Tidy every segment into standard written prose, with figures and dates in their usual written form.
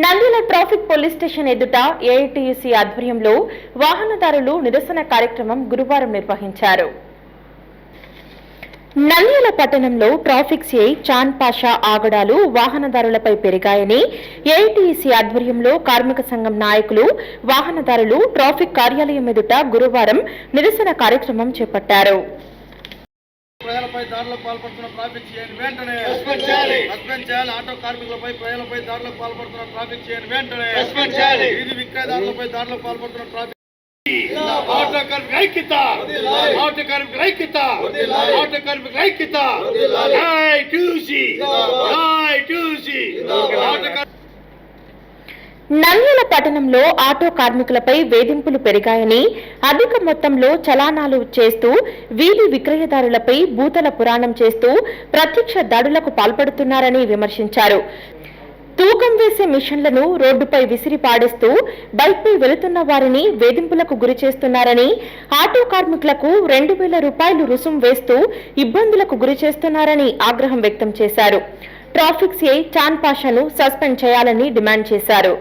Nandyal traffic police station ఎదుట AITUC ఆధ్వర్యంలో వాహనదారులు నిరసన కార్యక్రమం గురువారం నిర్వహించారు. నంద్యాల పట్టణంలో ట్రాఫిక్ సిఐ చాంద్ పాషా ఆగడాలు వాహనదారులపై పెరిగాయని ఏఐటీయూసీ ఆధ్వర్యంలో కార్మిక సంఘం నాయకులు, వాహనదారులు ట్రాఫిక్ కార్యాలయం ఎదుట గురువారం నిరసన కార్యక్రమం చేపట్టారు. ప్రజలపై దాడులకు పాల్పడుతున్న ట్రాఫిక్ సిఐని వెంటనే సస్పెండ్ చేయాలి. ఆటో కార్మికులపై ప్రజలపై దాడులకు పాల్పడుతున్న ట్రాఫిక్ సిఐని వెంటనే సస్పెండ్ చేయాలి. వీధి విక్రయదారులపై దాడులకు పాల్పడుతున్న ట్రాఫిక్ ఆటో కార్మికుల ఐక్యత, ఆటో కార్మికుల ఐక్యత, ఆటో కార్మికుల ఐక్యత. నంద్యాల పట్టణంలో ఆటో కార్మికులపై వేధింపులు పెరిగాయని, అధిక మొత్తంలో చలానాలు చేస్తూ వీధి విక్రయదారులపై భూతల పురాణం చేస్తూ ప్రత్యక్ష దాడులకు పాల్పడుతున్నారని విమర్శించారు. తూకం వేసే మిషన్లను రోడ్డుపై విసిరి పాడేస్తూ బైక్పై వెళుతున్న వారిని వేధింపులకు గురి చేస్తున్నారని, ఆటో కార్మికులకు 2000 రూపాయలు రుసుం వేస్తూ ఇబ్బందులకు గురి చేస్తున్నారని ఆగ్రహం వ్యక్తం చేశారు. ట్రాఫిక్ సిఐ చాంద్ పాషాను సస్పెండ్ చేయాలని డిమాండ్ చేశారు.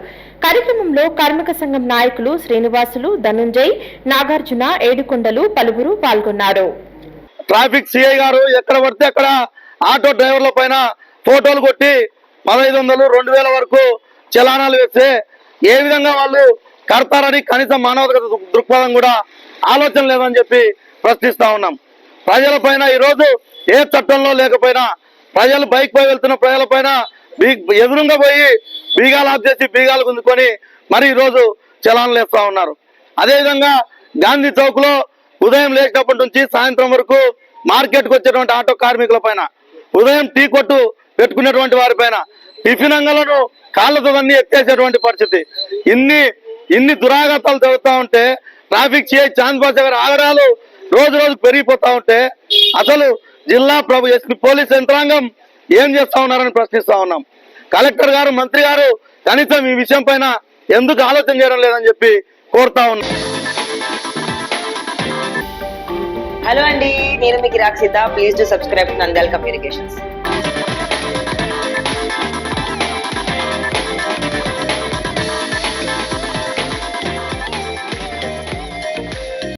కార్యక్రమంలో కార్మిక సంఘం నాయకులు శ్రీనివాసులు, ధనుంజయ్, నాగార్జున, ఏడుకొండలు పలువురు పాల్గొన్నారు. ట్రాఫిక్ సిఐ గారు ఎక్కడ పడితే అక్కడ ఆటో డ్రైవర్ల పైన ఫోటోలు కొట్టి 1500, 2000 వరకు చలానాలు వేస్తే ఏ విధంగా వాళ్ళు కడతారని కనీసం మానవత దృక్పథం కూడా ఆలోచన లేదని చెప్పి ప్రశ్నిస్తా ఉన్నాం. ప్రజల పైన ఈరోజు ఏ చట్టంలో లేకపోయినా ప్రజలు బైక్ పై వెళ్తున్న ప్రజల పైన ఎదురుగా పోయి బీగాలు ఆఫ్ చేసి బీగాలు గుంజుకొని మరి ఈరోజు చలానాలు వేస్తా ఉన్నారు. అదేవిధంగా గాంధీ చౌక్ లో ఉదయం లేచినప్పటి నుంచి సాయంత్రం వరకు మార్కెట్కి వచ్చేటువంటి ఆటో కార్మికుల పైన, ఉదయం టీ కొట్టు పెట్టుకునేటువంటి వారి పైన టిఫిన్ అంగలను కాళ్ళతో అన్ని ఎత్తేసేటువంటి పరిస్థితి. ఇన్ని దురాఘాతాలు జరుగుతూ ఉంటే ట్రాఫిక్ సిఐ చాంద్ పాషా గారి ఆగడాలు రోజు రోజు పెరిగిపోతా ఉంటే అసలు జిల్లా ఎస్పీ పోలీస్ యంత్రాంగం ఏం చేస్తా ఉన్నారని ప్రశ్నిస్తా ఉన్నాం. కలెక్టర్ గారు, మంత్రి గారు కనీసం ఈ విషయం పైన ఎందుకు ఆలోచన చేయడం లేదని చెప్పి కోరుతా ఉన్నాం. హలో అండి, నేను మీకు Rakshitha. Please do subscribe Nandyal communications.